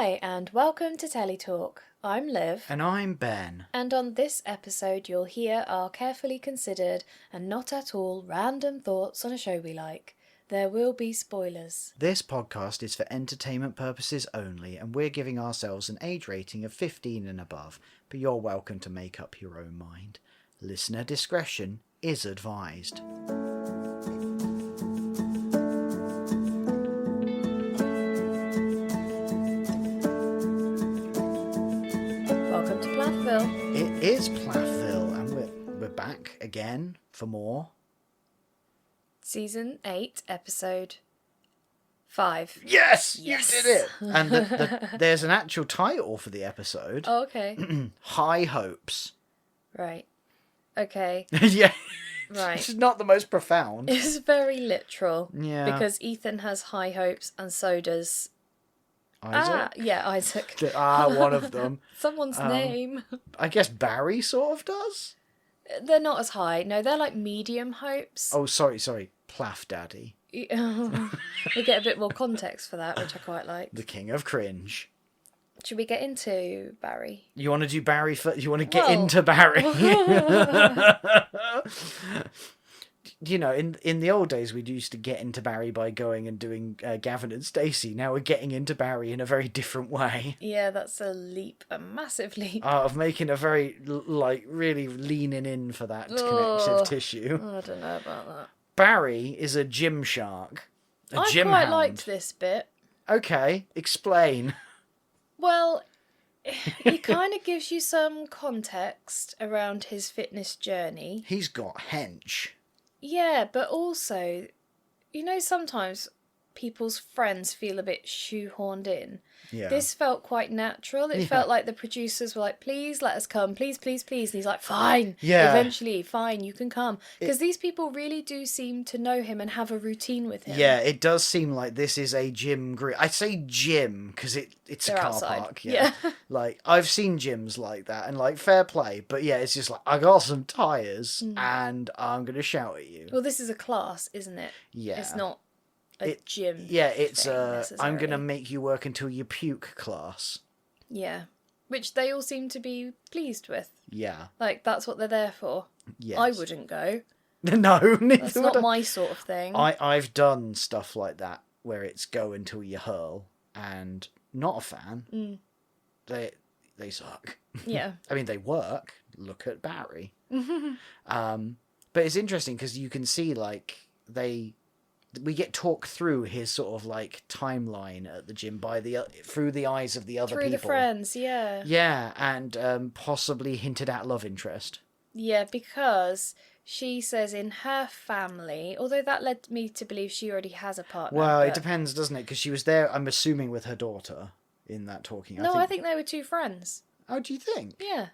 Hi, and welcome to Telly Talk. I'm Liv. And I'm Ben. And on this episode, you'll hear our carefully considered and not at all random thoughts on a show we like. There will be spoilers. This podcast is for entertainment purposes only, and we're giving ourselves an age rating of 15 and above, but you're welcome to make up your own mind. Listener discretion is advised. Welcome to Plathville. It is Plathville, and we're back again for more. Season 8, episode 5. Yes! Yes! You did it! And there's an actual title for the episode. Oh, okay. High Hopes. Right. Okay. Yeah. Right. It's not the most profound. It's very literal. Yeah. Because Ethan has high hopes and so does... Isaac? Yeah, Isaac. One of them. Someone's name. I guess Barry sort of does? They're not as high. No, they're like medium hopes. Oh, sorry. Plath Daddy. We get a bit more context for that, which I quite like. The king of cringe. Should we get into Barry? You want to do Barry first? You want to get Well. into Barry? You know, in the old days, we used to get into Barry by going and doing Gavin and Stacey. Now we're getting into Barry in a very different way. Yeah, that's a leap, a massive leap. Of making a very, really leaning in for that connective tissue. I don't know about that. Barry is a gym shark. I Gym quite hound. liked this bit. Okay, explain. Well, he kind of gives you some context around his fitness journey. He's got hench. Yeah, but also, you know, sometimes people's friends feel a bit shoehorned in. Yeah. This felt quite natural. It felt like the producers were like, please let us come, please, please, please. And he's like, fine. Yeah. Eventually, fine, you can come. Because these people really do seem to know him and have a routine with him. Yeah, it does seem like this is a gym. I say gym because it's They're a car outside. park. Yeah. Like, I've seen gyms like that and, like, fair play. But yeah, it's just like, I got some tyres and I'm going to shout at you. Well, this is a class, isn't it? Yeah. It's not a gym. Yeah, it's thing, I'm going to necessarily. make you work until you puke class. Yeah. Which they all seem to be pleased with. Yeah. Like, that's what they're there for. Yes. I wouldn't go. No, neither That's would not I. my sort of thing. I've done stuff like that where it's go until you hurl and not a fan. They suck. Yeah. I mean, they work. Look at Barry. But it's interesting because you can see, like, we get talked through his sort of, like, timeline at the gym through the eyes of the other Through people. the friends, yeah. Yeah, and possibly hinted at love interest. Yeah, because she says in her family, although that led me to believe she already has a partner. Well, it but- depends, doesn't it? Because she was there, I'm assuming, with her daughter in that talking. No, I think they were two friends. Oh, do you think? Yeah.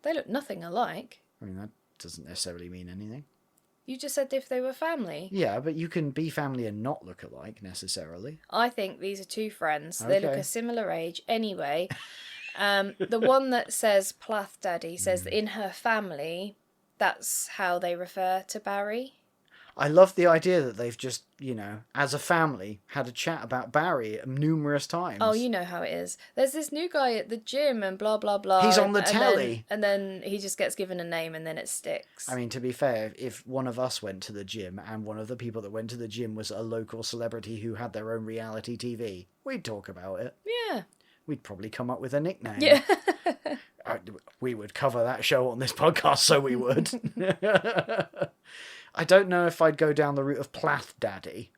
They look nothing alike. I mean, that doesn't necessarily mean anything. You just said if they were family. Yeah, but you can be family and not look alike, necessarily. I think these are two friends. They look Okay. a similar age anyway. The one that says Plath Daddy says that in her family, that's how they refer to Barry. I love the idea that they've just, as a family, had a chat about Barry numerous times. Oh, you know how it is. There's this new guy at the gym and blah, blah, blah. He's on the and telly. then he just gets given a name and then it sticks. I mean, to be fair, if one of us went to the gym and one of the people that went to the gym was a local celebrity who had their own reality TV, we'd talk about it. Yeah. We'd probably come up with a nickname. Yeah. We would cover that show on this podcast, so we would. I don't know if I'd go down the route of Plath Daddy.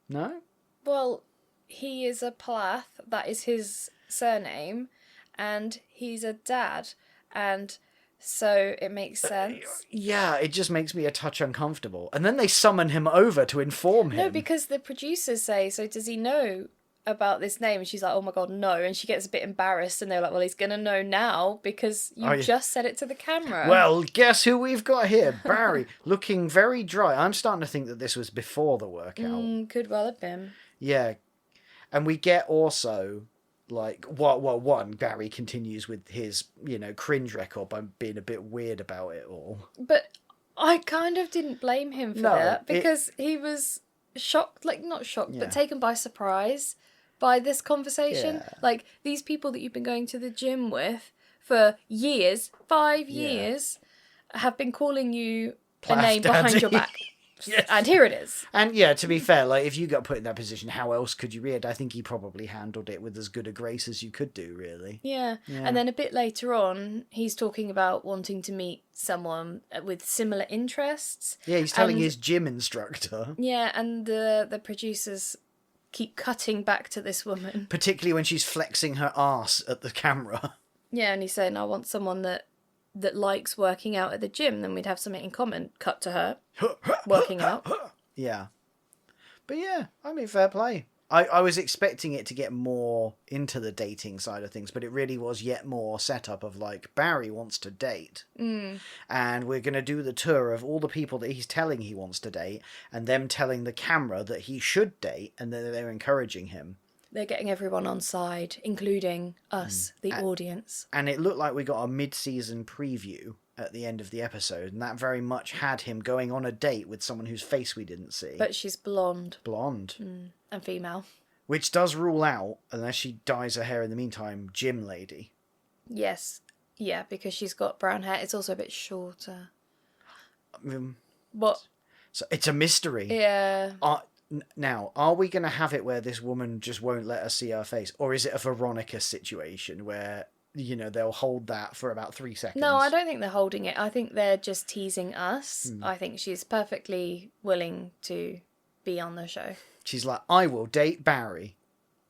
No? Well, he is a Plath. That is his surname. And he's a dad. And so it makes sense. Yeah, it just makes me a touch uncomfortable. And then they summon him over to inform him. No, because the producers say, so does he know about this name? And she's like, oh my God, no. And she gets a bit embarrassed and they're like, well, he's going to know now because you just said it to the camera. Well, guess who we've got here? Barry, looking very dry. I'm starting to think that this was before the workout. Could well have been. Yeah. And we get also, like, one, Barry continues with his, cringe record by being a bit weird about it all. But I kind of didn't blame him for that because he was shocked, like not shocked, but taken by surprise by this conversation. Yeah. Like, these people that you've been going to the gym with for years, 5 years, have been calling you a name behind your back. Yes. And here it is. And yeah, to be fair, like if you got put in that position, how else could you react? I think he probably handled it with as good a grace as you could do, really. Yeah. And then a bit later on, he's talking about wanting to meet someone with similar interests. Yeah, he's telling his gym instructor. Yeah, and the producers keep cutting back to this woman. Particularly when she's flexing her ass at the camera. Yeah, and he's saying, I want someone that likes working out at the gym, then we'd have something in common. Cut to her working out. Yeah. But yeah, I mean, fair play. I was expecting it to get more into the dating side of things, but it really was yet more setup of like, Barry wants to date. And we're going to do the tour of all the people that he's telling he wants to date, and them telling the camera that he should date, and then they're encouraging him. They're getting everyone on side, including us, the audience. And it looked like we got a mid-season preview at the end of the episode, and that very much had him going on a date with someone whose face we didn't see. But she's blonde. Blonde. And female. Which does rule out, unless she dyes her hair in the meantime, gym lady. Yes. Yeah, because she's got brown hair. It's also a bit shorter. What? So it's a mystery. Yeah. Now, are we going to have it where this woman just won't let us see her face? Or is it a Veronica situation where, you know, they'll hold that for about 3 seconds? No, I don't think they're holding it. I think they're just teasing us. I think she's perfectly willing to be on the show. She's like, I will date Barry.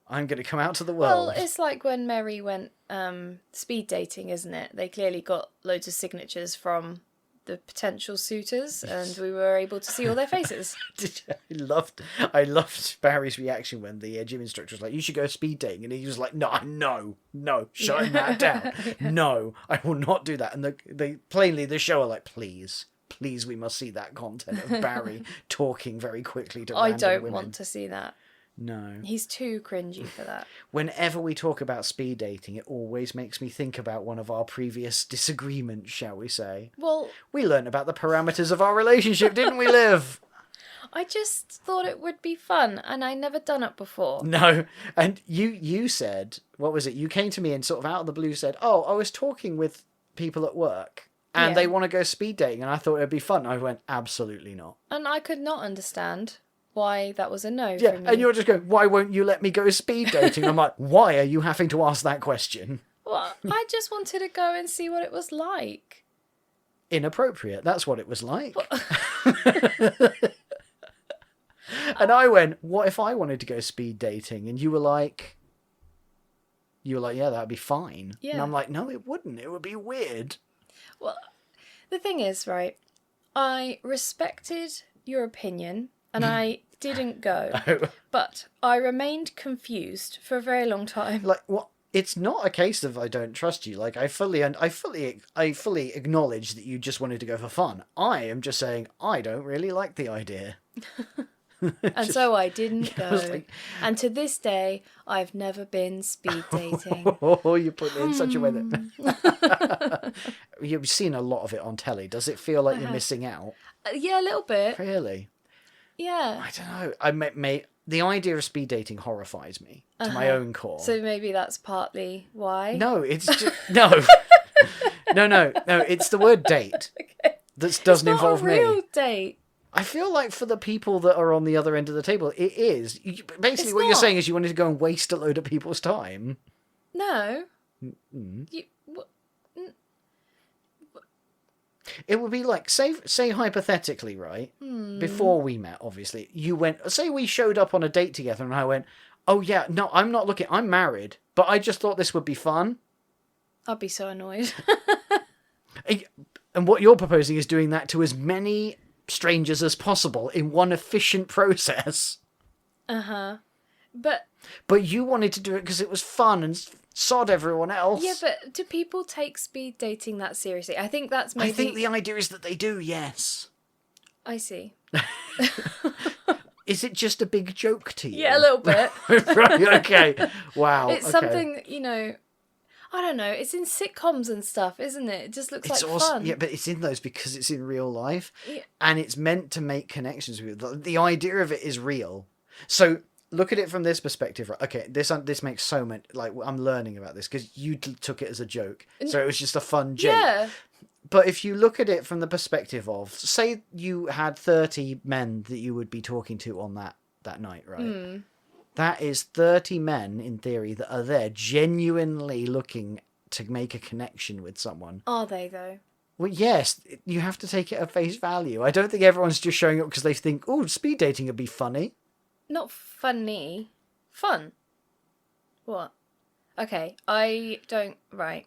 I'm going to come out to the world. Well, it's like when Mary went speed dating, isn't it? They clearly got loads of signatures from the potential suitors, and we were able to see all their faces. I loved Barry's reaction when the gym instructor was like, you should go speed dating, and he was like, no, shutting that down. No, I will not do that. And they plainly, the show are like, please, we must see that content of Barry talking very quickly to random women. I don't want to see that. No. He's too cringy for that. Whenever we talk about speed dating, it always makes me think about one of our previous disagreements, shall we say. Well, we learned about the parameters of our relationship, didn't we, Liv? I just thought it would be fun, and I never done it before. No, and you said, what was it? You came to me and sort of out of the blue said, oh, I was talking with people at work, and they want to go speed dating, and I thought it'd be fun. I went, absolutely not. And I could not understand why that was a no for me. And you're just going, why won't you let me go speed dating? I'm like, why are you having to ask that question? Well, I just wanted to go and see what it was like. Inappropriate. That's what it was like. And I went, what if I wanted to go speed dating? And you were like, yeah, that'd be fine. Yeah. And I'm like, no, it wouldn't. It would be weird. Well, the thing is, right, I respected your opinion and I didn't go. But I remained confused for a very long time. Like, what? It's not a case of I don't trust you. Like, I fully acknowledge that you just wanted to go for fun. I am just saying I don't really like the idea. And so I didn't go. And to this day, I've never been speed dating. Oh, you put it in such a way that... You've seen a lot of it on telly. Does it feel like you're missing out? Yeah, a little bit. Really? Yeah. I don't know. The idea of speed dating horrifies me to my own core. So maybe that's partly why? No, it's just... No. No. It's the word date that doesn't involve me. It's not a real date. I feel like for the people that are on the other end of the table, it is. Basically, what you're saying is you wanted to go and waste a load of people's time. No. It would be like, say hypothetically, right? Before we met, obviously, you went, say we showed up on a date together and I went, oh yeah, no, I'm not looking, I'm married, but I just thought this would be fun. I'd be so annoyed. And what you're proposing is doing that to as many strangers as possible in one efficient process. But you wanted to do it because it was fun and sod everyone else. Yeah, but do people take speed dating that seriously? I think that's maybe... I think the idea is that they do, yes. I see. Is it just a big joke to you? Yeah, a little bit. Right, okay. Wow. It's something, I don't know, it's in sitcoms and stuff, isn't it? It just looks like fun. Yeah, but it's in those because it's in real life. Yeah. And it's meant to make connections with you. The idea of it is real. So look at it from this perspective, right? Okay, this makes so much, like, I'm learning about this because you took it as a joke, so it was just a fun joke. Yeah. But if you look at it from the perspective of, say you had 30 men that you would be talking to on that night, right? That is 30 men, in theory, that are there genuinely looking to make a connection with someone. Are they, though? Well, yes, you have to take it at face value. I don't think everyone's just showing up because they think, oh, speed dating would be funny. Not funny. Fun. What? Okay, I don't... Right.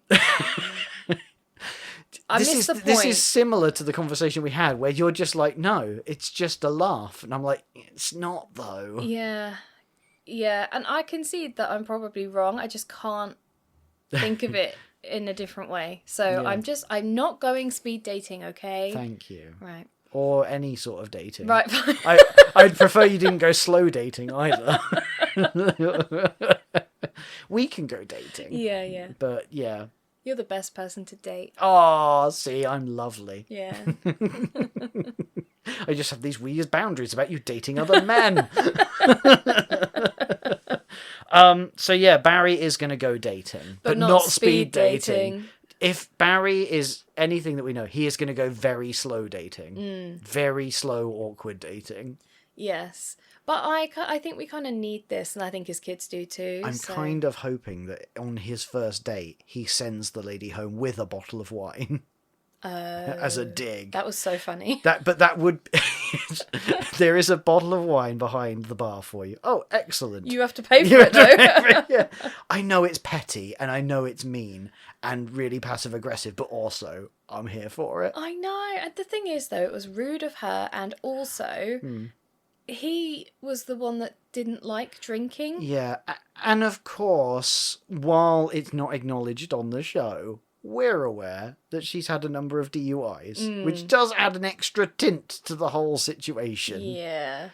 I missed the point. This is similar to the conversation we had where you're just like, no, it's just a laugh. And I'm like, it's not, though. Yeah. Yeah, and I concede that I'm probably wrong. I just can't think of it in a different way. So Yeah. I'm not going speed dating, okay? Thank you. Right. Or any sort of dating. Right. I'd prefer you didn't go slow dating either. We can go dating. Yeah. But yeah. You're the best person to date. Oh, see, I'm lovely. Yeah. I just have these weird boundaries about you dating other men. So yeah, Barry is going to go dating, but not speed dating. If Barry is anything that we know, he is going to go very slow dating. Very slow, awkward dating. Yes. But I think we kind of need this, and I think his kids do too. I'm kind of hoping that on his first date, he sends the lady home with a bottle of wine. As a dig. That was so funny. That would... There is a bottle of wine behind the bar for you. Oh, excellent. You have to pay for it, though. Yeah. I know it's petty, and I know it's mean, and really passive-aggressive, but also, I'm here for it. I know. And the thing is, though, it was rude of her, and also... He was the one that didn't like drinking. Yeah, and of course, while it's not acknowledged on the show, we're aware that she's had a number of DUIs, which does add an extra tint to the whole situation. Yeah.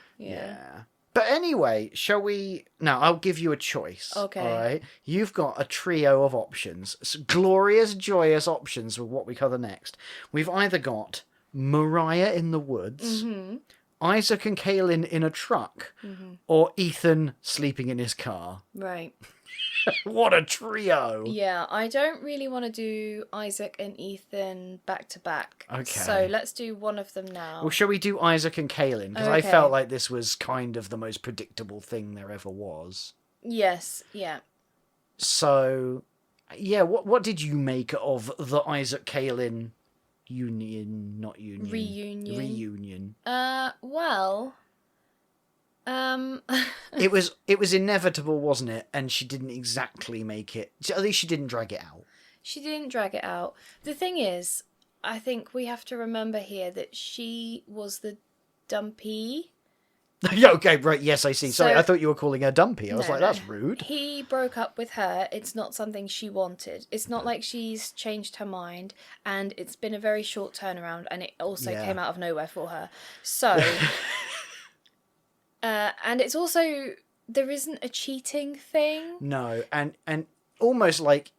But anyway, shall we... Now, I'll give you a choice. Okay. All right? You've got a trio of options. Glorious, joyous options with what we cover next. We've either got Moriah in the woods... Isaac and Kaylynn in a truck, or Ethan sleeping in his car. Right. What a trio! Yeah, I don't really want to do Isaac and Ethan back to back. Okay. So let's do one of them now. Well, shall we do Isaac and Kaylynn? Because I felt like this was kind of the most predictable thing there ever was. Yes, yeah. So, yeah, what did you make of the Isaac Kaylynn reunion? Well, it was inevitable, wasn't it? And she didn't exactly make it. At least she didn't drag it out. She didn't drag it out. The thing is, I think we have to remember here that she was the dumpy. Okay, right, yes, I see. Sorry, So- I thought you were calling her dumpy. I was No, like, no. that's rude. He broke up with her. It's not something she wanted. It's not like she's changed her mind, and it's been a very short turnaround, and it also Yeah. came out of nowhere for her. So, and it's also, there isn't a cheating thing. No, and almost like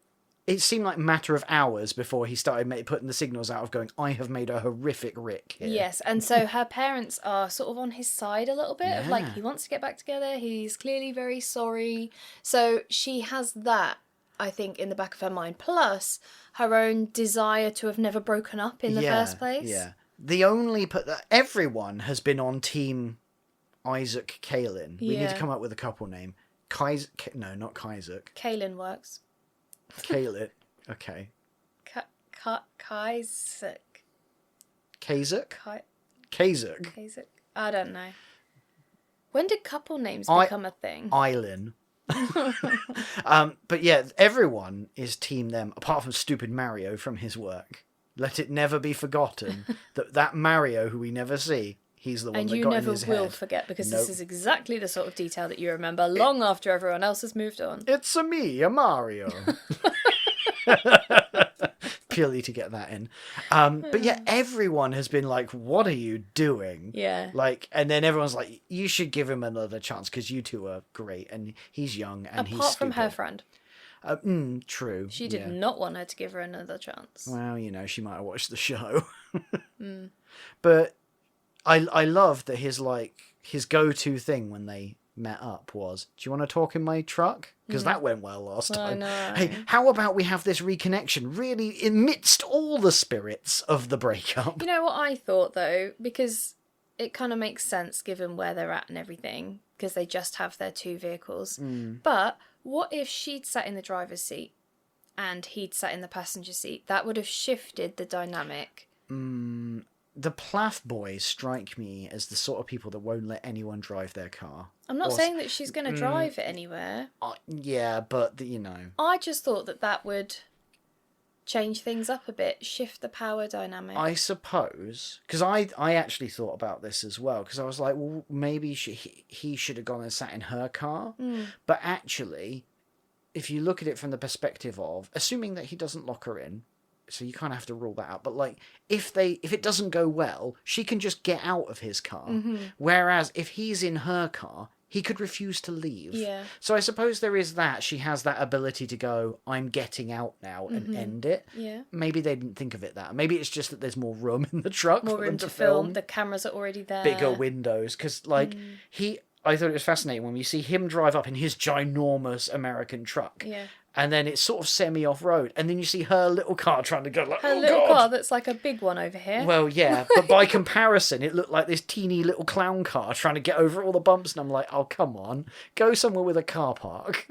it seemed like a matter of hours before he started putting the signals out of going, I have made a horrific Rick here. Yes, and so her parents are sort of on his side a little bit of like, Yeah. he wants to get back together, he's clearly very sorry. So she has that, I think, in the back of her mind, plus her own desire to have never broken up in the first place. Yeah. Everyone has been on team Isaac Kaylynn. We need Yeah. to come up with a couple name. No, not Kaizak. Kaylynn works. Kaylynn. Okay. Kazak. Kazak? Kazak. Kazak. I don't know. When did couple names become a thing? Eileen. But yeah, everyone is team them, apart from stupid Mario from his work. Let it never be forgotten that Mario, who we never see, he's the one And that you got never in his will head. forget, because Nope. this is exactly the sort of detail that you remember long after everyone else has moved on. It's a Mario. Purely to get that in. But yeah, everyone has been like, what are you doing? Yeah. Like, and then everyone's like, you should give him another chance because you two are great and he's young and he's Apart from her stupid. friend. True. She did yeah. not want her to give her another chance. Well, she might have watched the show. But I love that his go-to thing when they met up was, do you want to talk in my truck? Because that went well last time. I know. Hey, how about we have this reconnection really amidst all the spirits of the breakup? You know what I thought, though? Because it kind of makes sense given where they're at and everything, because they just have their 2 vehicles. But what if she'd sat in the driver's seat and he'd sat in the passenger seat? That would have shifted the dynamic. The Plath boys strike me as the sort of people that won't let anyone drive their car. I'm not saying that she's going to drive it anywhere. Yeah, but, you know. I just thought that would change things up a bit, shift the power dynamic. I suppose, because I actually thought about this as well, because I was like, well, maybe he should have gone and sat in her car. But actually, if you look at it from the perspective of, assuming that he doesn't lock her in, so you kind of have to rule that out. But like, if it doesn't go well, she can just get out of his car. Whereas if he's in her car, he could refuse to leave. Yeah. So I suppose there is that. She has that ability to go, I'm getting out now, and end it. Yeah. Maybe they didn't think of it that. Maybe it's just that there's more room in the truck More for room them to to film. The cameras are already there. bigger windows. Because like I thought it was fascinating when we see him drive up in his ginormous American truck. Yeah. And then it's sort of semi-off-road. And then you see her little car trying to go like, Her little car that's like a big one over here. Well, yeah, but by comparison, it looked like this teeny little clown car trying to get over all the bumps. And I'm like, oh, come on. Go somewhere with a car park.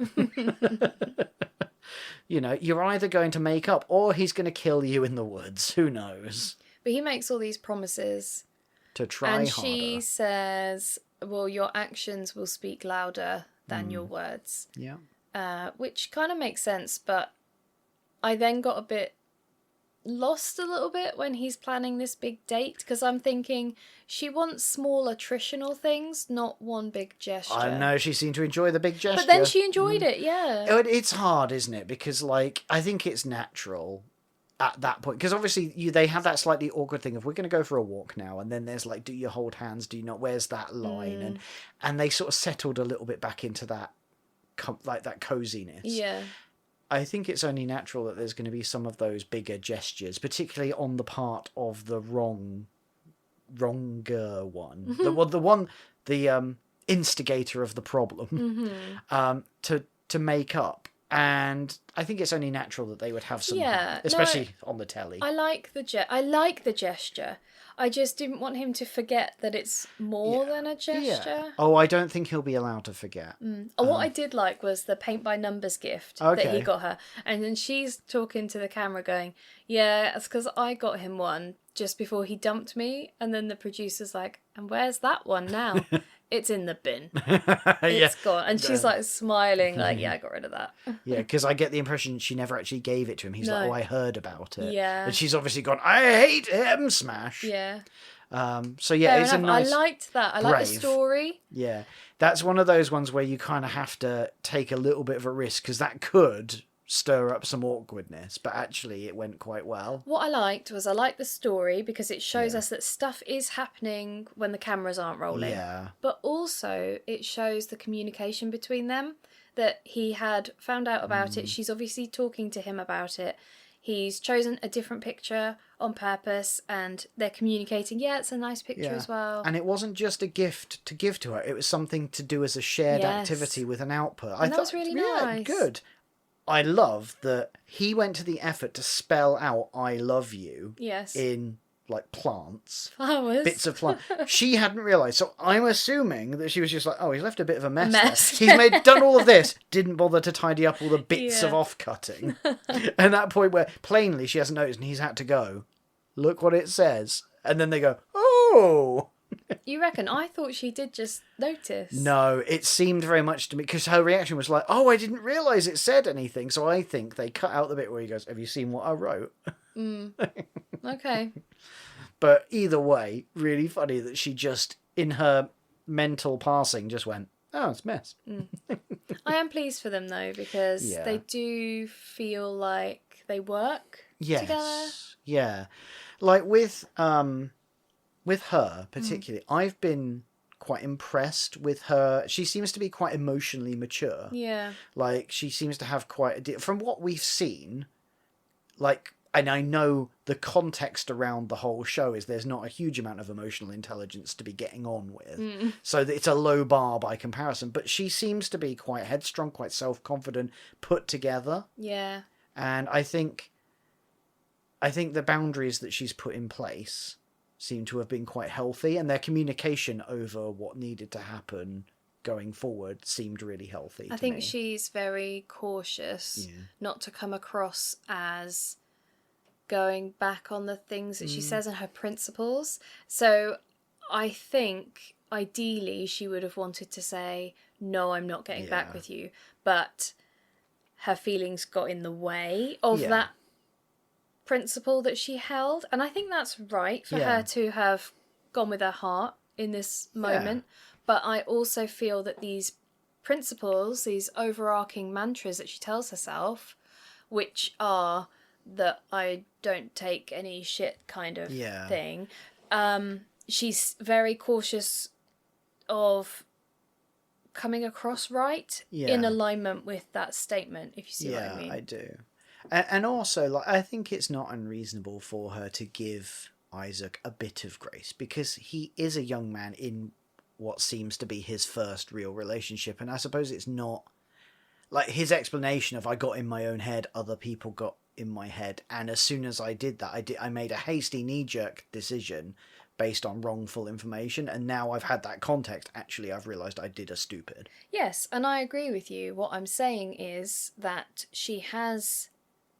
You know, you're either going to make up or he's going to kill you in the woods. Who knows? But he makes all these promises. To try and harder. she says, well, your actions will speak louder than your words. Yeah. Which kind of makes sense, but I then got a bit lost a little bit when he's planning this big date, because I'm thinking she wants small attritional things, not one big gesture. I know, she seemed to enjoy the big gesture. But then she enjoyed it, yeah. It's hard, isn't it? Because, like, I think it's natural at that point. Because obviously they have that slightly awkward thing of, we're going to go for a walk now. And then there's like, do you hold hands? Do you not? Where's that line? And they sort of settled a little bit back into that, like that coziness. Yeah. I think it's only natural that there's going to be some of those bigger gestures, particularly on the part of the wronger one, the instigator of the problem, to make up. And I think it's only natural that they would have some, especially on the telly. I like the gesture. I just didn't want him to forget that it's more than a gesture. Yeah. Oh, I don't think he'll be allowed to forget. What I did like was the paint by numbers gift that he got her. And then she's talking to the camera going, yeah, it's because I got him one just before he dumped me. And then the producer's like, and where's that one now? It's in the bin. It's gone. And she's like smiling, like, yeah, I got rid of that. Yeah, because I get the impression she never actually gave it to him. He's like, oh, I heard about it. Yeah. And she's obviously gone, I hate him, smash. Yeah. So yeah, it's a nice. I liked that. I like the story. Yeah. That's one of those ones where you kind of have to take a little bit of a risk, because that could stir up some awkwardness, but actually it went quite well. What I liked was, I liked the story because it shows us that stuff is happening when the cameras aren't rolling. Yeah. But also it shows the communication between them, that he had found out about it. She's obviously talking to him about it. He's chosen a different picture on purpose, and they're communicating. Yeah, it's a nice picture as well. And it wasn't just a gift to give to her. It was something to do as a shared activity with an output. I thought, was really nice. Good. I love that he went to the effort to spell out "I love you" in like plants, flowers, bits of plant. She hadn't realised, so I'm assuming that she was just like, "Oh, he's left a bit of a mess. There. He's done all of this, didn't bother to tidy up all the bits of off-cutting." And that point where plainly she hasn't noticed, and he's had to go, "Look what it says," and then they go, "Oh." You reckon? I thought she did just notice. No, it seemed very much to me, because her reaction was like, oh, I didn't realise it said anything. So I think they cut out the bit where he goes, have you seen what I wrote? Okay. But either way, really funny that she just, in her mental passing, just went, oh, it's a mess. I am pleased for them, though, because they do feel like they work together. Yeah. Like with her, particularly, I've been quite impressed with her. She seems to be quite emotionally mature. Yeah. Like, she seems to have quite from what we've seen, like, and I know the context around the whole show is there's not a huge amount of emotional intelligence to be getting on with. So it's a low bar by comparison. But she seems to be quite headstrong, quite self-confident, put together. Yeah. And I think the boundaries that she's put in place seem to have been quite healthy, and their communication over what needed to happen going forward seemed really healthy. I think she's very cautious not to come across as going back on the things that she says and her principles. So I think ideally she would have wanted to say, no, I'm not getting back with you. But her feelings got in the way of that principle that she held. And I think that's right for her to have gone with her heart in this moment. But I also feel that these principles, these overarching mantras that she tells herself, which are that I don't take any shit kind of thing, she's very cautious of coming across right in alignment with that statement, if you see what I mean. Yeah, I do. And also, like, I think it's not unreasonable for her to give Isaac a bit of grace, because he is a young man in what seems to be his first real relationship, and I suppose it's not like his explanation of I got in my own head, other people got in my head, and as soon as I did that, I made a hasty knee-jerk decision based on wrongful information, and now I've had that context, actually I've realised I did a stupid. Yes, and I agree with you. What I'm saying is that she has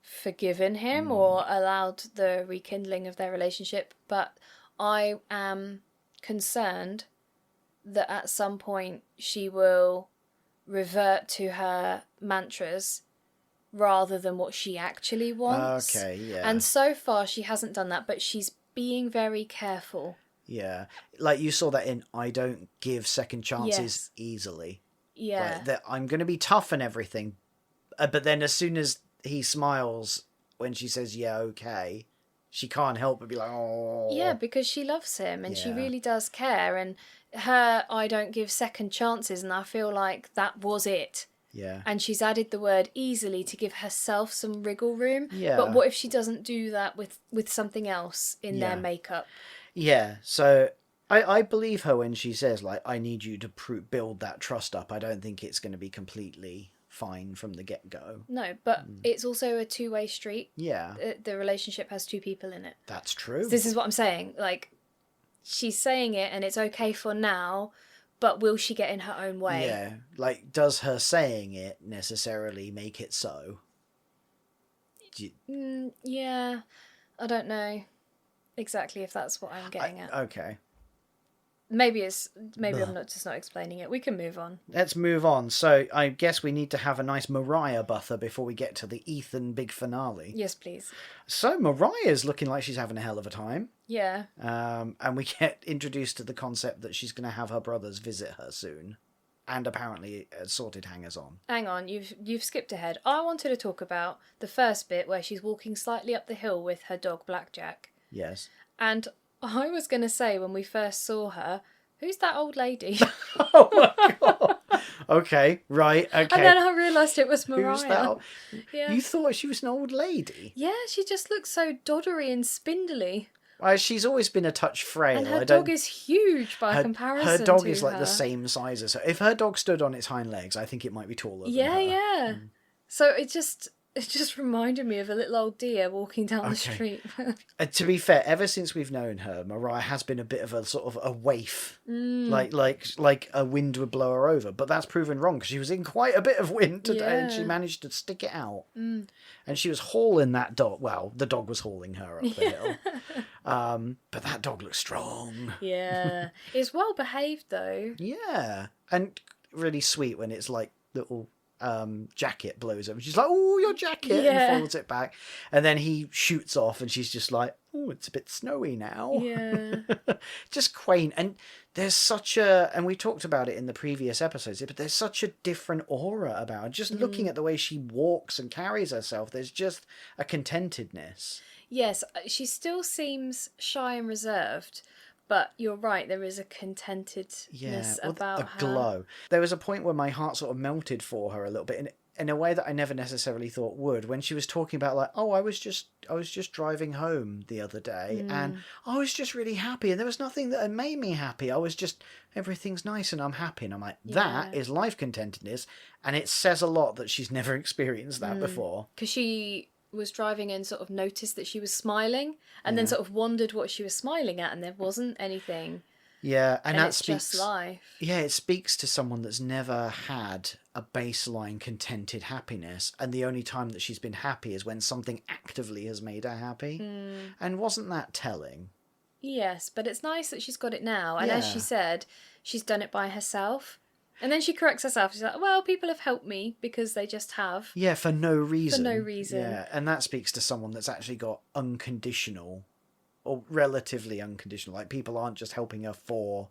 forgiven him or allowed the rekindling of their relationship, but I am concerned that at some point she will revert to her mantras rather than what she actually wants. Okay, yeah. And so far she hasn't done that, but she's being very careful. Yeah. Like you saw that in I don't give second chances easily. Yeah. Like, that I'm going to be tough and everything, but then as soon as he smiles when she says, yeah, okay, she can't help but be like, oh. Yeah, because she loves him and she really does care. And her I don't give second chances, and I feel like that was it. Yeah. And she's added the word easily to give herself some wriggle room. Yeah. But what if she doesn't do that with something else in their makeup? Yeah, so I believe her when she says, like, I need you to build that trust up. I don't think it's going to be completely fine from the get-go. No, but it's also a two-way street. Yeah. The relationship has two people in it. That's true. So this is what I'm saying. Like, she's saying it and it's okay for now, but will she get in her own way? Yeah. Like, does her saying it necessarily make it so? Yeah. I don't know exactly if that's what I'm getting at. Okay. Maybe I'm not explaining it. We can move on. Let's move on. So I guess we need to have a nice Moriah buffer before we get to the Ethan big finale. Yes, please. So Moriah's looking like she's having a hell of a time. Yeah. And we get introduced to the concept that she's going to have her brothers visit her soon. And apparently sorted hangers-on. Hang on, you've skipped ahead. I wanted to talk about the first bit where she's walking slightly up the hill with her dog Blackjack. Yes. And I was going to say when we first saw her, who's that old lady? Oh my god. Okay, right, okay. And then I realised it was Moriah. Who's that? Yeah. You thought she was an old lady? Yeah, she just looks so doddery and spindly. She's always been a touch frail. And her dog is huge by comparison. Her dog to is like her. the same size as her. If her dog stood on its hind legs, I think it might be taller than her. Yeah. So it just reminded me of a little old deer walking down the street. To be fair, ever since we've known her, Moriah has been a bit of a sort of a waif, like a wind would blow her over. But that's proven wrong because she was in quite a bit of wind today, and she managed to stick it out. And she was hauling that dog. Well, the dog was hauling her up the hill. But that dog looks strong. Yeah, it's well behaved though. Yeah, and really sweet when it's like little jacket blows up. She's like, "Oh, your jacket," and folds it back. And then he shoots off, and she's just like, "Oh, it's a bit snowy now." Yeah, just quaint. And there's such a, and we talked about it in the previous episodes, but there's such a different aura about her. Just looking at the way she walks and carries herself, there's just a contentedness. Yes, she still seems shy and reserved. But you're right, there is a contentedness about a glow. There was a point where my heart sort of melted for her a little bit, and in a way that I never necessarily thought would, when she was talking about like, oh, I was just driving home the other day and I was just really happy and there was nothing that had made me happy. I was just, everything's nice and I'm happy. And I'm like, that is life contentedness. And it says a lot that she's never experienced that before. Because she was driving and sort of noticed that she was smiling and then sort of wondered what she was smiling at and there wasn't anything. Yeah, and that it's speaks. Just life. Yeah, it speaks to someone that's never had a baseline contented happiness, and the only time that she's been happy is when something actively has made her happy. And wasn't that telling? Yes, but it's nice that she's got it now. And as she said, she's done it by herself. And then she corrects herself. She's like, well, people have helped me because they just have. Yeah, for no reason. For no reason. Yeah, and that speaks to someone that's actually got unconditional, or relatively unconditional. Like, people aren't just helping her for...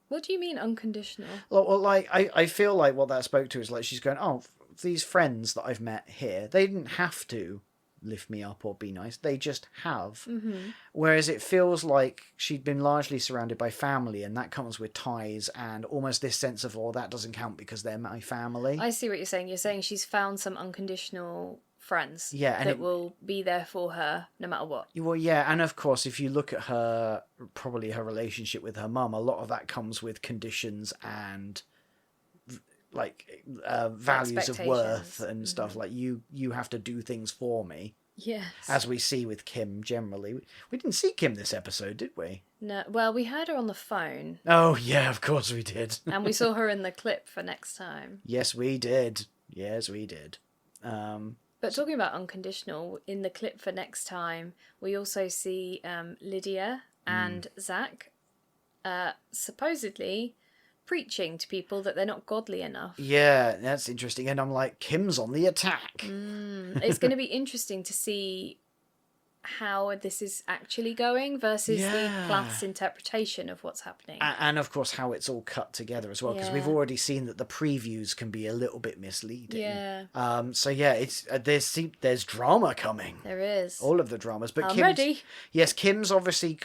What do you mean unconditional? Well, like, I feel like what that spoke to is like she's going, oh, these friends that I've met here, they didn't have to lift me up or be nice. They just have. Whereas it feels like she'd been largely surrounded by family, and that comes with ties and almost this sense of, oh, that doesn't count because they're my family. I see what you're saying. You're saying she's found some unconditional friends and that will be there for her no matter what. Well, yeah, and of course, if you look at her, probably her relationship with her mum, a lot of that comes with conditions and like values of worth and stuff. Like, you have to do things for me. Yes. As we see with Kim generally. We didn't see Kim this episode, did we? No. Well, we heard her on the phone. Oh, yeah, of course we did. And we saw her in the clip for next time. Yes, we did. But talking about unconditional, in the clip for next time, we also see Lydia and Zach supposedly preaching to people that they're not godly enough. Yeah, that's interesting. And I'm like, Kim's on the attack. It's going to be interesting to see how this is actually going versus the Plath's interpretation of what's happening. And of course how it's all cut together as well, because we've already seen that the previews can be a little bit misleading. So yeah, it's there's drama coming. There is. All of the dramas. But I'm ready. Yes, Kim's obviously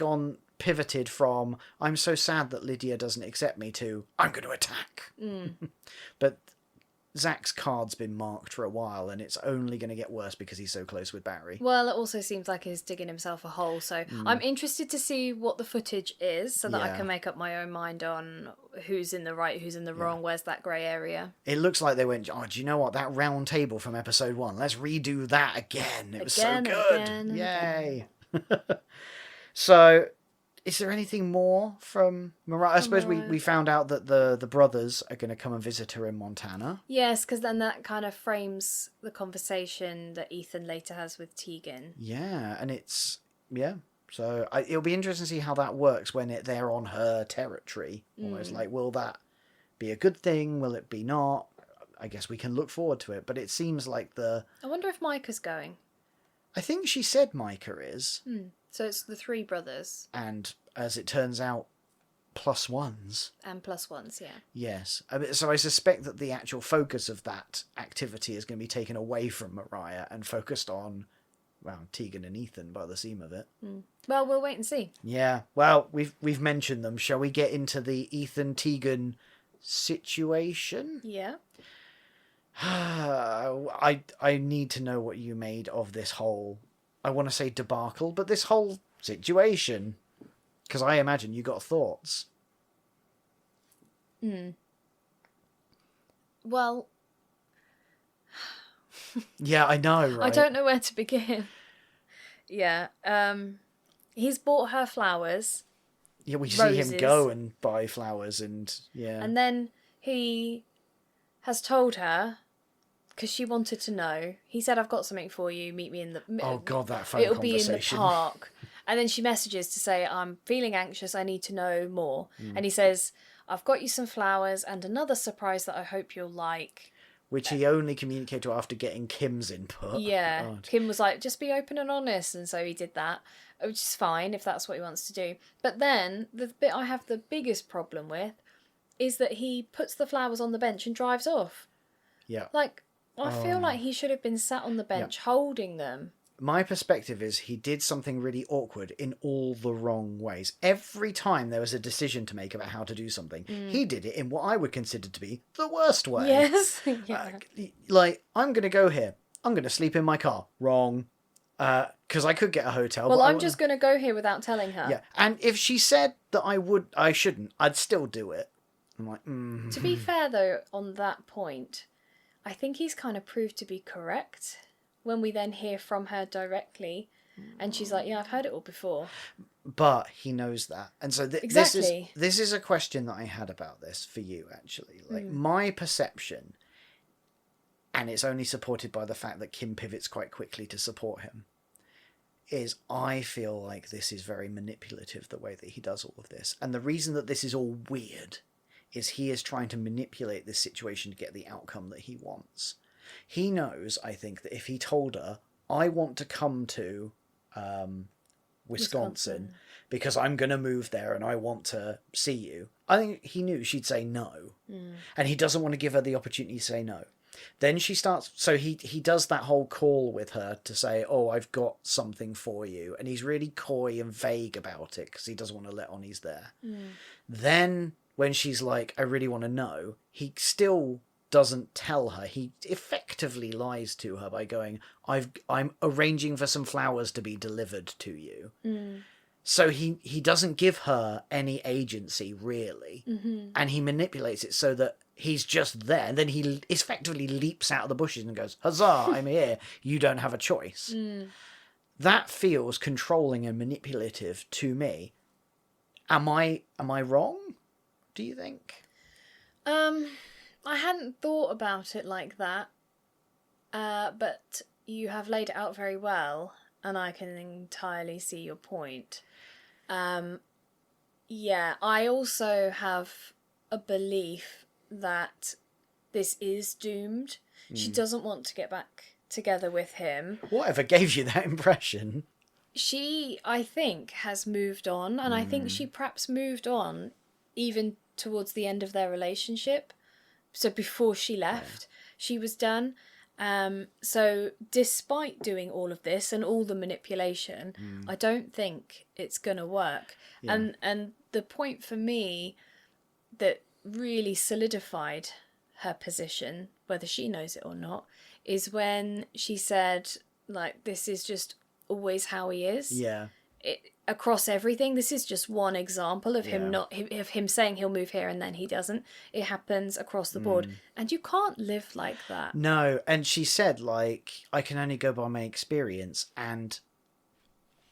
pivoted from I'm so sad that Lydia doesn't accept me to I'm going to attack. But Zach's card's been marked for a while, and it's only going to get worse because he's so close with Barry. Well, it also seems like he's digging himself a hole, so I'm interested to see what the footage is so that I can make up my own mind on who's in the right, who's in the wrong, where's that grey area. It looks like they went, oh, do you know what, that round table from episode 1, let's redo that again. It was so good. Yay. So... is there anything more from Moriah? I suppose we found out that the brothers are going to come and visit her in Montana. Yes, because then that kind of frames the conversation that Ethan later has with Teegan. Yeah, and it's... yeah. So it'll be interesting to see how that works when they're on her territory. Almost like, will that be a good thing? Will it be not? I guess we can look forward to it. But it seems like I wonder if Micah's going. I think she said Micah is. So it's the three brothers. And, as it turns out, +1s. And +1s, yeah. Yes. So I suspect that the actual focus of that activity is going to be taken away from Moriah and focused on, well, Teegan and Ethan by the seam of it. Well, we'll wait and see. Yeah. Well, we've mentioned them. Shall we get into the Ethan-Teegan situation? Yeah. I need to know what you made of this whole, I want to say debacle, but this whole situation. Because I imagine you got thoughts. Well... yeah, I know, right? I don't know where to begin. Yeah. He's bought her flowers. Yeah, we see him go and buy flowers and, yeah. And then he has told her... because she wanted to know. He said, I've got something for you. Meet me in the... oh, God, that phone conversation. It'll be in the park. And then she messages to say, I'm feeling anxious. I need to know more. And he says, I've got you some flowers and another surprise that I hope you'll like. Which he only communicated to after getting Kim's input. Yeah. God. Kim was like, just be open and honest. And so he did that, which is fine if that's what he wants to do. But then the bit I have the biggest problem with is that he puts the flowers on the bench and drives off. Yeah. Like... I feel like he should have been sat on the bench holding them. my perspective is he did something really awkward in all the wrong ways. Every time there was a decision to make about how to do something, he did it in what I would consider to be the worst way. Yes. Yeah. Like, I'm going to go here. I'm going to sleep in my car. Wrong. Because I could get a hotel. Well, I'm just going to go here without telling her. Yeah, and if she said that I shouldn't, I'd still do it. I'm like, To be fair, though, on that point, I think he's kind of proved to be correct when we then hear from her directly, and she's like, yeah, I've heard it all before. But he knows that. And so exactly. This is a question that I had about this for you, actually. Like, my perception, and it's only supported by the fact that Kim pivots quite quickly to support him, is I feel like this is very manipulative, the way that he does all of this. And the reason that this is all weird is he is trying to manipulate this situation to get the outcome that he wants. He knows, I think, that if he told her, I want to come to Wisconsin because I'm going to move there and I want to see you, I think he knew she'd say no. And he doesn't want to give her the opportunity to say no. Then she starts, so he does that whole call with her to say, oh, I've got something for you. And he's really coy and vague about it because he doesn't want to let on he's there. Then when she's like, I really want to know, he still doesn't tell her. He effectively lies to her by going, I'm arranging for some flowers to be delivered to you. So he doesn't give her any agency, really. And he manipulates it so that he's just there. And then he effectively leaps out of the bushes and goes, huzzah, I'm here. You don't have a choice. That feels controlling and manipulative to me. Am I wrong, do you think? I hadn't thought about it like that. But you have laid it out very well, and I can entirely see your point. Yeah, I also have a belief that this is doomed. She doesn't want to get back together with him. Whatever gave you that impression? She, I think, has moved on, and I think she perhaps moved on even towards the end of their relationship. So before she left, she was done. So despite doing all of this and all the manipulation, I don't think it's going to work. Yeah. And the point for me that really solidified her position, whether she knows it or not, is when she said, like, this is just always how he is. Yeah. Across everything, this is just one example of him saying he'll move here and then he doesn't. It happens across the board, and you can't live like that. No, and she said, like, I can only go by my experience and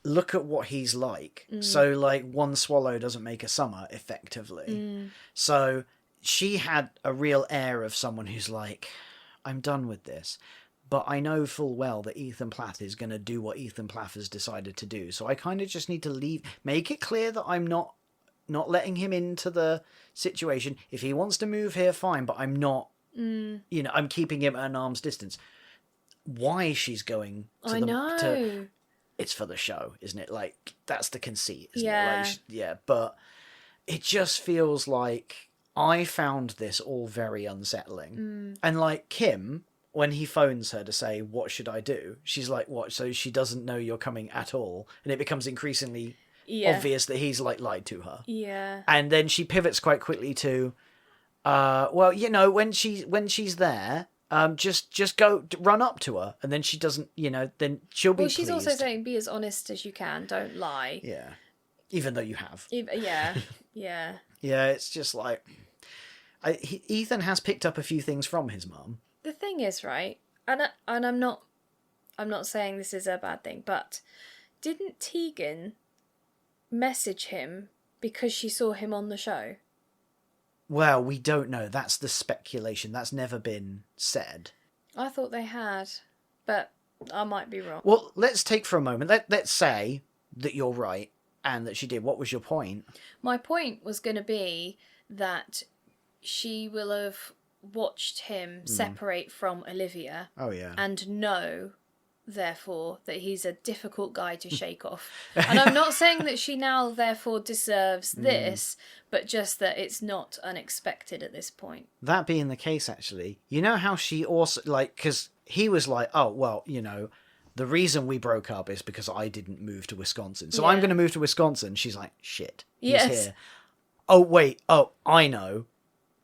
look at what he's like. So, like, one swallow doesn't make a summer, effectively. So she had a real air of someone who's like, I'm done with this. But I know full well that Ethan Plath is going to do what Ethan Plath has decided to do. So I kind of just need to make it clear that I'm not letting him into the situation. If he wants to move here, fine, but I'm not, I'm keeping him at an arm's distance. Why she's going to it's for the show, isn't it? Like, that's the conceit, isn't it? Like, but it just feels like I found this all very unsettling. And like Kim, when he phones her to say, what should I do? She's like, what? So she doesn't know you're coming at all. And it becomes increasingly obvious that he's like lied to her. Yeah. And then she pivots quite quickly to, well, when she's there, just go run up to her. And then she doesn't, then she'll be pleased. She's also saying, be as honest as you can. Don't lie. Yeah. Even though you have. Yeah. Yeah. Yeah. It's just like, Ethan has picked up a few things from his mum. The thing is, right, and I'm not saying this is a bad thing, but didn't Teegan message him because she saw him on the show? Well, we don't know. That's the speculation. That's never been said. I thought they had, but I might be wrong. Well, let's take for a moment. Let's say that you're right and that she did. What was your point? My point was going to be that she will have watched him separate from Olivia. Oh, yeah. And know, therefore, that he's a difficult guy to shake off. And I'm not saying that she now, therefore, deserves this, but just that it's not unexpected at this point. That being the case, actually, you know how she also, like, because he was like, oh, well, the reason we broke up is because I didn't move to Wisconsin. So I'm going to move to Wisconsin. She's like, shit, he's here. Oh, wait. Oh, I know.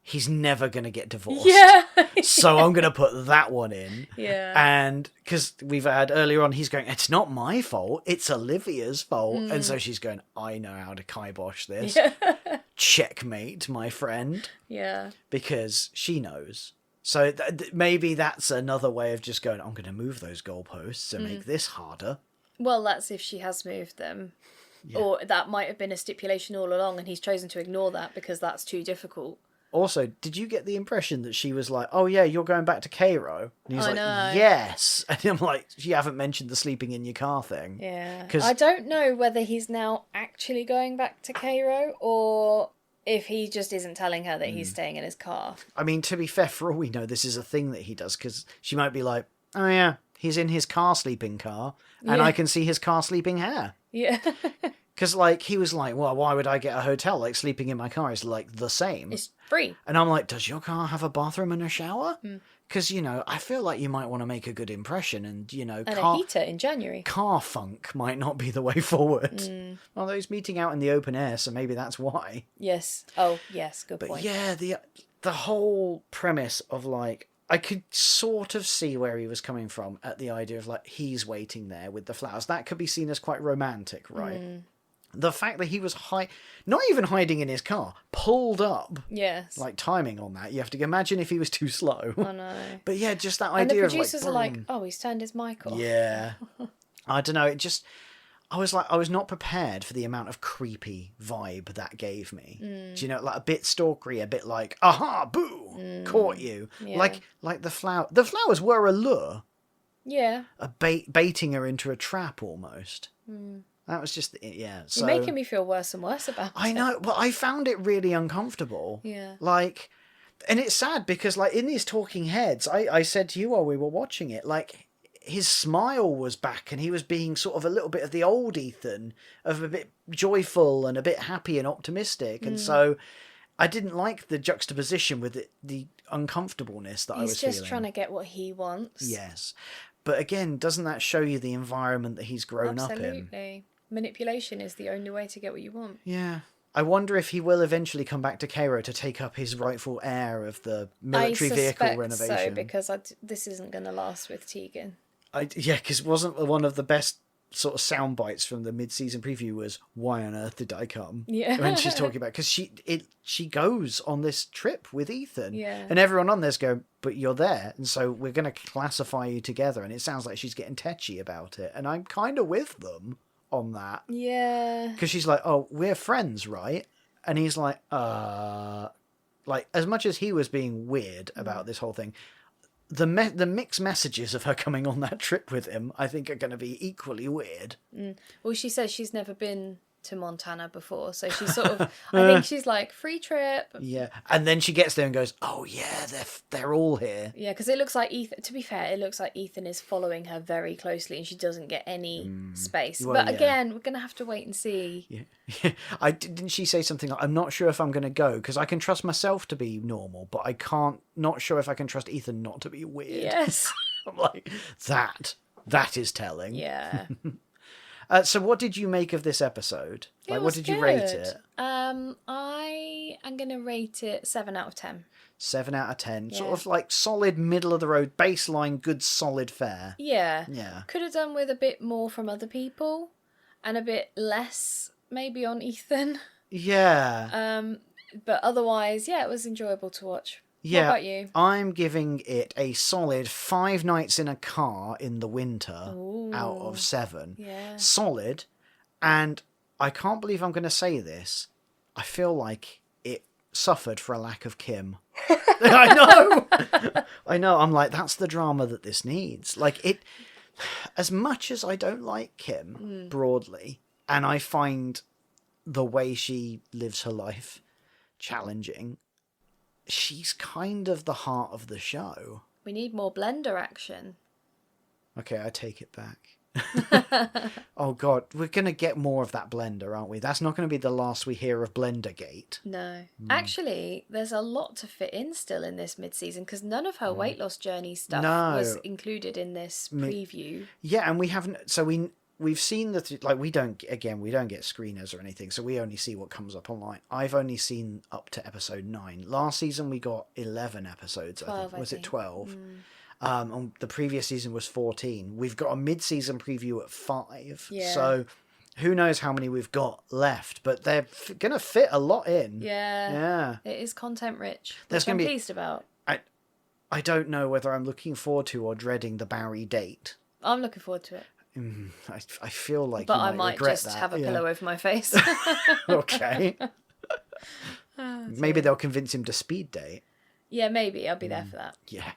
He's never going to get divorced. Yeah. So I'm going to put that one in. Yeah. And because we've had earlier on, he's going, it's not my fault. It's Olivia's fault. And so she's going, I know how to kibosh this. Yeah. Checkmate, my friend. Yeah. Because she knows. So maybe that's another way of just going, I'm going to move those goalposts and make this harder. Well, that's if she has moved them. Yeah. Or that might have been a stipulation all along and he's chosen to ignore that because that's too difficult. Also, did you get the impression that she was like, oh yeah, you're going back to Cairo? And he's know. Yes. And I'm like, you haven't mentioned the sleeping in your car thing. Yeah. I don't know whether he's now actually going back to Cairo or if he just isn't telling her that he's staying in his car. I mean, to be fair, for all we know, this is a thing that he does, because she might be like, oh yeah, he's in his car sleeping car, and I can see his car sleeping hair. Yeah. Because, like, he was like, well, why would I get a hotel? Like, sleeping in my car is, like, the same. It's free. And I'm like, does your car have a bathroom and a shower? Because, you know, I feel like you might want to make a good impression and, you know... And a heater in January. Car funk might not be the way forward. Although he's meeting out in the open air, so maybe that's why. Yes. Oh, yes, good point. But yeah, the whole premise of, like... I could sort of see where he was coming from at the idea of, like, he's waiting there with the flowers. That could be seen as quite romantic, right? The fact that he was not even hiding in his car, pulled up. Yes. Like, timing on that. You have to imagine if he was too slow. I know. But yeah, just that and idea the of, producers are like, oh, he's turned his mic off. Yeah. I don't know, it just... I was not prepared for the amount of creepy vibe that gave me. Do you know, like a bit stalkery, a bit like, aha, boo, caught you. Yeah. Like the flowers were a lure. Yeah. Baiting her into a trap almost. That was just, yeah. So, you're making me feel worse and worse about it. I know, but I found it really uncomfortable. Yeah. Like, and it's sad because, like, in these talking heads, I said to you while we were watching it, like, his smile was back and he was being sort of a little bit of the old Ethan, of a bit joyful and a bit happy and optimistic. And so I didn't like the juxtaposition with the uncomfortableness that I was feeling. He's just trying to get what he wants. Yes. But again, doesn't that show you the environment that he's grown up in? Absolutely. Manipulation is the only way to get what you want. Yeah. I wonder if he will eventually come back to Cairo to take up his rightful heir of the military vehicle renovation. So, because this isn't going to last with Teegan. Yeah, because wasn't one of the best sort of sound bites from the mid-season preview was, why on earth did I come? Yeah. When she's talking about, because she goes on this trip with Ethan. Yeah. And everyone on there's going, but you're there, and so we're going to classify you together. And it sounds like she's getting tetchy about it. And I'm kind of with them on that. Yeah. Because she's like, oh, we're friends, right? And he's like, like, as much as he was being weird about this whole thing, the mixed messages of her coming on that trip with him, I think, are going to be equally weird. Well, she says she's never been to Montana before, so she's sort of, I think she's like, free trip. Yeah, and then she gets there and goes, oh yeah, they're all here. Yeah, because it looks like Ethan, to be fair, it looks like Ethan is following her very closely and she doesn't get any space. Well, but again, we're going to have to wait and see. Yeah. Didn't she say something like, I'm not sure if I'm going to go, because I can trust myself to be normal, but I can't, not sure if I can trust Ethan not to be weird. Yes. I'm like, that is telling. Yeah. So what did you make of this episode? Like, what did you rate it? I am going to rate it 7 out of 10. 7 out of 10. Yeah. Sort of like solid middle of the road, baseline, good solid fare. Yeah. Yeah. Could have done with a bit more from other people and a bit less maybe on Ethan. Yeah. But otherwise, yeah, it was enjoyable to watch. Yeah, what about you? I'm giving it a solid 5 nights in a car in the winter out of 7. Yeah. Solid. And I can't believe I'm going to say this. I feel like it suffered for a lack of Kim. I know. I'm like, that's the drama that this needs. Like, it, as much as I don't like Kim broadly, and I find the way she lives her life challenging, she's kind of the heart of the show. We need more blender action. Okay, I take it back. Oh God, we're gonna get more of that Blender, aren't we? That's not gonna be the last we hear of Blendergate. No. Actually, there's a lot to fit in still in this mid-season because none of her weight loss journey stuff was included in this preview. Yeah, and we haven't. So we've seen we don't get screeners or anything, so we only see what comes up online. I've only seen up to episode 9. Last season we got 11 episodes. 12, Was it 12? And the previous season was 14. We've got a mid-season preview at 5. Yeah. So who knows how many we've got left, but they're going to fit a lot in. Yeah. It is content rich, which I'm pleased about. I don't know whether I'm looking forward to or dreading the Barry date. I'm looking forward to it. I feel like but you I might regret just that. have a pillow over my face. Okay. Maybe they'll convince him to speed date. Yeah, maybe. I'll be there for that. Yeah.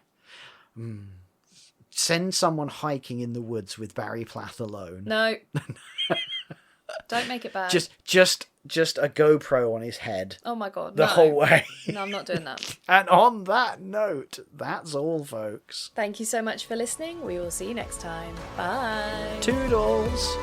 Send someone hiking in the woods with Barry Plath alone. No. Don't make it bad. Just a GoPro on his head. Oh my God. The whole way. No, I'm not doing that. And on that note, that's all, folks. Thank you so much for listening. We will see you next time. Bye. Toodles.